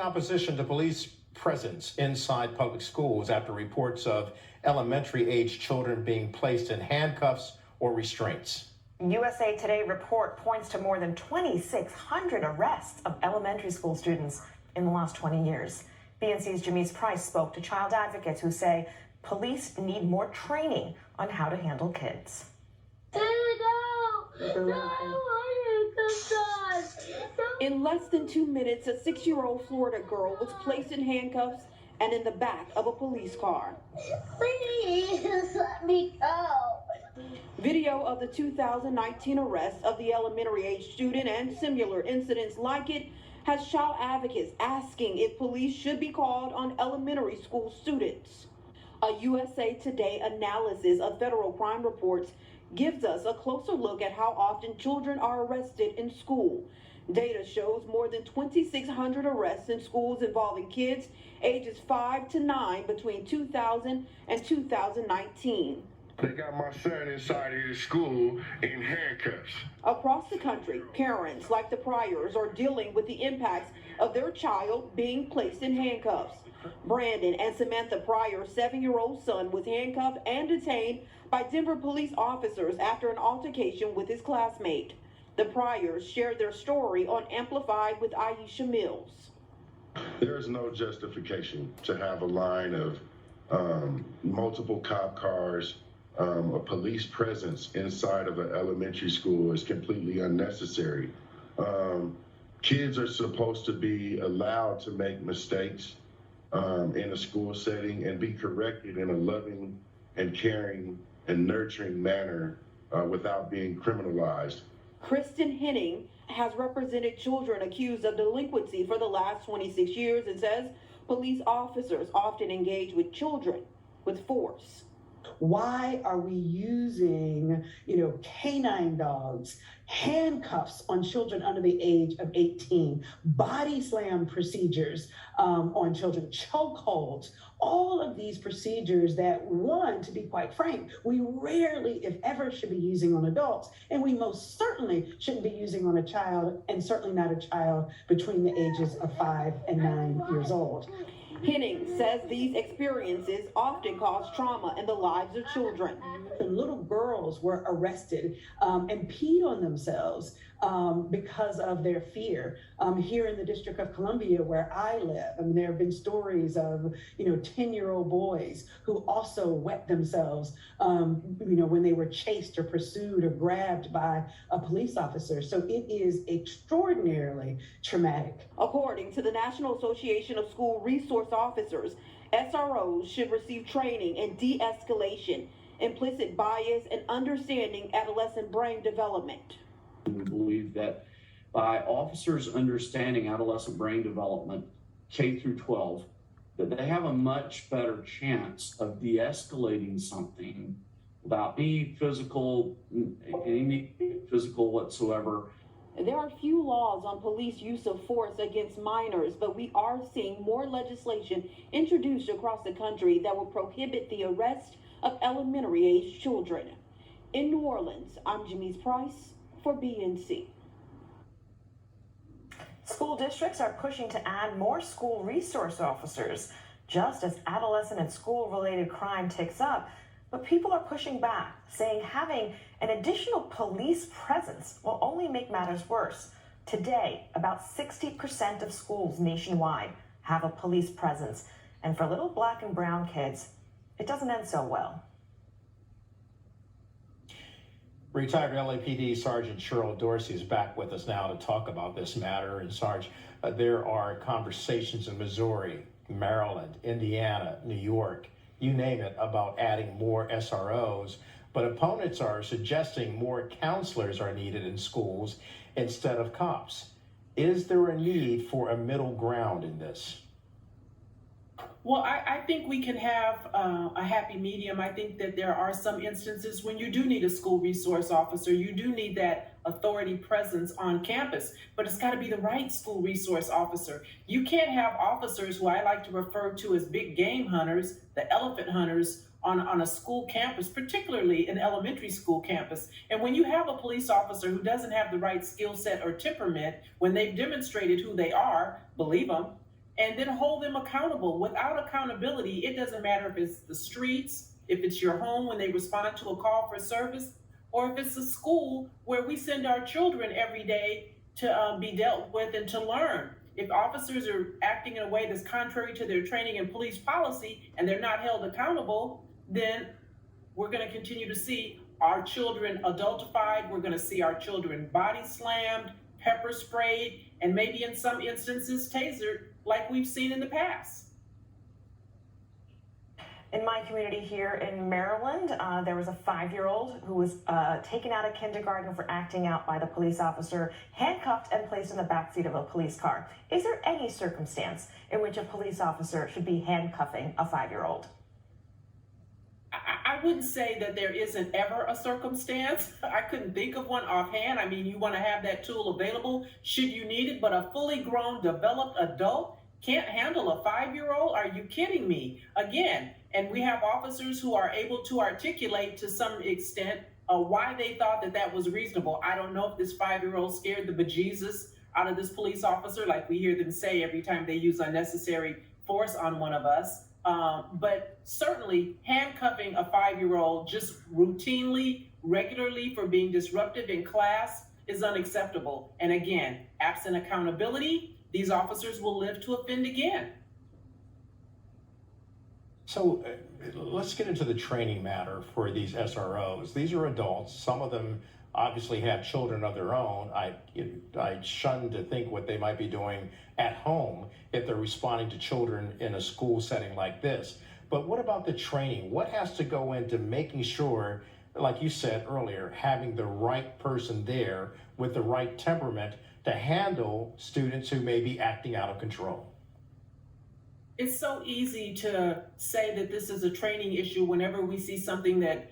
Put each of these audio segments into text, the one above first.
opposition to police presence inside public schools after reports of elementary-age children being placed in handcuffs or restraints. USA Today report points to more than 2,600 arrests of elementary school students in the last 20 years. BNC's Jamise Price spoke to child advocates who say police need more training on how to handle kids. In less than 2 minutes, a 6-year-old Florida girl was placed in handcuffs and in the back of a police car. Please let me go. Video of the 2019 arrest of the elementary-age student and similar incidents like it has child advocates asking if police should be called on elementary school students. A USA Today analysis of federal crime reports gives us a closer look at how often children are arrested in school. Data shows more than 2,600 arrests in schools involving kids ages 5 to 9 between 2000 and 2019. They got my son inside of his school in handcuffs. Across the country, parents like the Pryors are dealing with the impacts of their child being placed in handcuffs. Brandon and Samantha Pryor's 7-year-old son was handcuffed and detained by Denver police officers after an altercation with his classmate. The Pryors shared their story on Amplified with Aisha Mills. There is no justification to have a line of multiple cop cars. A police presence inside of an elementary school is completely unnecessary. Kids are supposed to be allowed to make mistakes in a school setting and be corrected in a loving and caring and nurturing manner without being criminalized. Kristen Henning has represented children accused of delinquency for the last 26 years and says police officers often engage with children with force. Why are we using, canine dogs, handcuffs on children under the age of 18, body slam procedures on children, chokeholds, all of these procedures that, one, to be quite frank, we rarely, if ever, should be using on adults, and we most certainly shouldn't be using on a child, and certainly not a child between the ages of 5 and 9 years old. Henning says these experiences often cause trauma in the lives of children. The little girls were arrested and peed on themselves because of their fear. Here in the District of Columbia, where I live, there have been stories of 10-year-old boys who also wet themselves, when they were chased or pursued or grabbed by a police officer. So it is extraordinarily traumatic. According to the National Association of School Resource Officers, SROs should receive training in de-escalation, implicit bias, and understanding adolescent brain development. We believe that by officers understanding adolescent brain development, K through 12, that they have a much better chance of de-escalating something without any physical whatsoever. There are few laws on police use of force against minors, but we are seeing more legislation introduced across the country that will prohibit the arrest of elementary-age children. In New Orleans, I'm Jamise Price for BNC. School districts are pushing to add more school resource officers, just as adolescent and school-related crime ticks up. But people are pushing back, saying having an additional police presence will only make matters worse. Today, about 60% of schools nationwide have a police presence. And for little black and brown kids, it doesn't end so well. Retired LAPD Sergeant Cheryl Dorsey is back with us now to talk about this matter. And Sarge, there are conversations in Missouri, Maryland, Indiana, New York, you name it, about adding more SROs. But opponents are suggesting more counselors are needed in schools instead of cops. Is there a need for a middle ground in this? Well, I think we can have a happy medium. I think that there are some instances when you do need a school resource officer. You do need that authority presence on campus, but it's got to be the right school resource officer. You can't have officers who I like to refer to as big game hunters, the elephant hunters, on a school campus, particularly an elementary school campus. And when you have a police officer who doesn't have the right skill set or temperament, when they've demonstrated who they are, believe them, and then hold them accountable. Without accountability, it doesn't matter if it's the streets, if it's your home when they respond to a call for service, or if it's a school where we send our children every day to be dealt with and to learn. If officers are acting in a way that's contrary to their training and police policy and they're not held accountable, then we're going to continue to see our children adultified. We're going to see our children body slammed, pepper sprayed, and maybe in some instances tasered, like we've seen in the past. In my community here in Maryland, there was a 5-year-old who was taken out of kindergarten for acting out by the police officer, handcuffed and placed in the backseat of a police car. Is there any circumstance in which a police officer should be handcuffing a 5-year-old? I wouldn't say that there isn't ever a circumstance. I couldn't think of one offhand. I mean, you want to have that tool available should you need it, but a fully grown, developed adult can't handle a 5-year-old? Are you kidding me? Again, and we have officers who are able to articulate to some extent why they thought that that was reasonable. I don't know if this 5-year-old scared the bejesus out of this police officer, like we hear them say every time they use unnecessary force on one of us. But certainly handcuffing a 5-year-old just routinely, regularly for being disruptive in class is unacceptable. And again, absent accountability, these officers will live to offend again. So let's get into the training matter for these SROs. These are adults. Some of them obviously have children of their own. I shun to think what they might be doing at home if they're responding to children in a school setting like this. But what about the training? What has to go into making sure, like you said earlier, having the right person there with the right temperament to handle students who may be acting out of control? It's so easy to say that this is a training issue whenever we see something that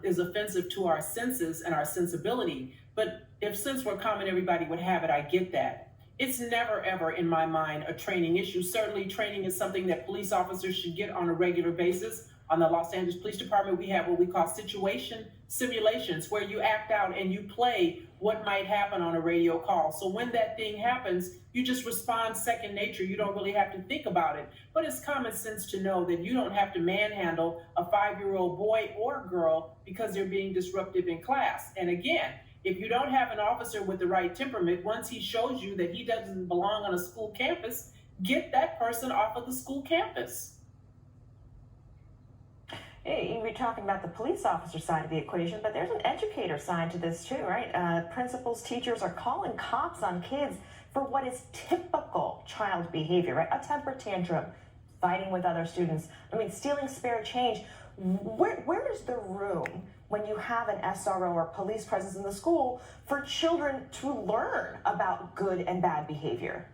is offensive to our senses and our sensibility. But if sense were common, everybody would have it. I get that. It's never, ever, in my mind, a training issue. Certainly, training is something that police officers should get on a regular basis. On the Los Angeles Police Department, we have what we call situation simulations, where you act out and you play what might happen on a radio call. So when that thing happens, you just respond second nature. You don't really have to think about it. But it's common sense to know that you don't have to manhandle a 5-year-old boy or girl because they're being disruptive in class. And again, if you don't have an officer with the right temperament, once he shows you that he doesn't belong on a school campus, get that person off of the school campus. We're talking about the police officer side of the equation, but there's an educator side to this too, right? Principals, teachers are calling cops on kids for what is typical child behavior, right? A temper tantrum, fighting with other students, stealing spare change. Where is the room when you have an SRO or police presence in the school for children to learn about good and bad behavior?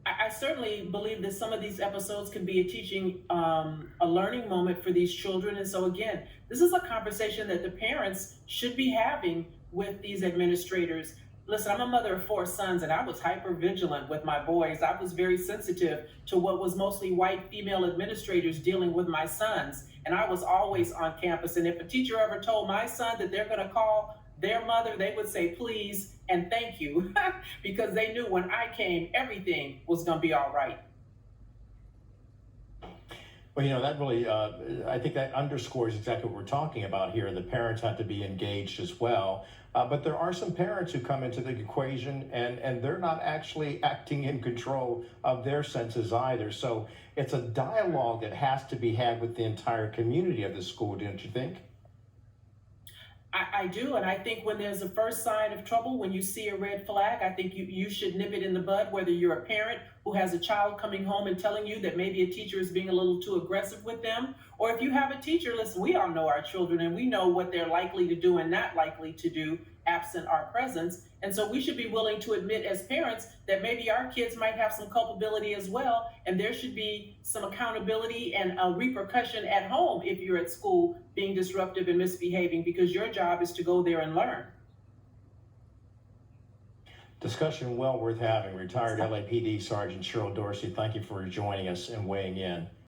I certainly believe that some of these episodes can be a teaching, a learning moment for these children. And so again, this is a conversation that the parents should be having with these administrators. Listen, I'm a mother of 4 sons, and I was hyper vigilant with my boys. I was very sensitive to what was mostly white female administrators dealing with my sons. And I was always on campus. And if a teacher ever told my son that they're going to call their mother, they would say, please and thank you, because they knew when I came, everything was going to be all right. Well, that really, I think that underscores exactly what we're talking about here. The parents have to be engaged as well. But there are some parents who come into the equation and they're not actually acting in control of their senses either. So it's a dialogue that has to be had with the entire community of the school, don't you think? I do, and I think when there's a first sign of trouble, when you see a red flag, I think you should nip it in the bud, whether you're a parent who has a child coming home and telling you that maybe a teacher is being a little too aggressive with them, or if you have a teacher, listen, we all know our children and we know what they're likely to do and not likely to do absent our presence. And so we should be willing to admit as parents that maybe our kids might have some culpability as well, and there should be some accountability and a repercussion at home if you're at school being disruptive and misbehaving, because your job is to go there and learn. Discussion well worth having. Retired LAPD Sergeant Cheryl Dorsey, thank you for joining us and weighing in.